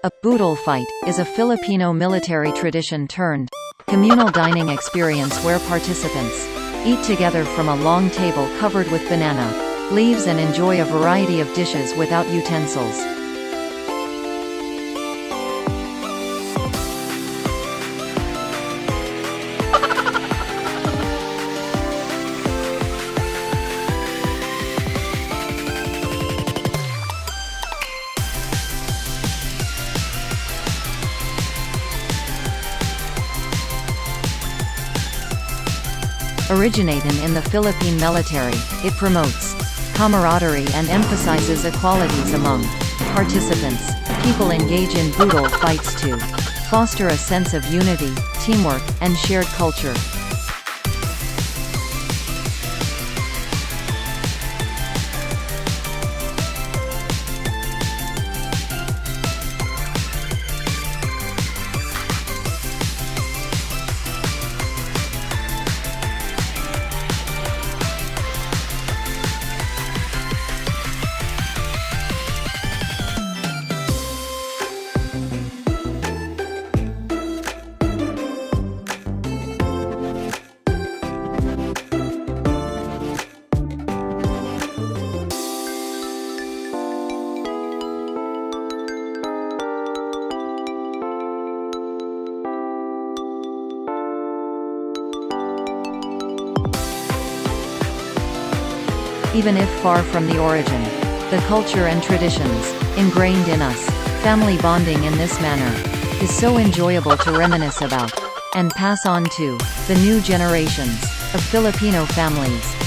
A boodle fight is a Filipino military tradition turned communal dining experience where participants eat together from a long table covered with banana leaves and enjoy a variety of dishes without utensils. Originating in the Philippine military, it promotes camaraderie and emphasizes equalities among participants. People engage in boodle fights to foster a sense of unity, teamwork, and shared culture. Even if far from the origin, the culture and traditions ingrained in us, family bonding in this manner is so enjoyable to reminisce about and pass on to the new generations of Filipino families.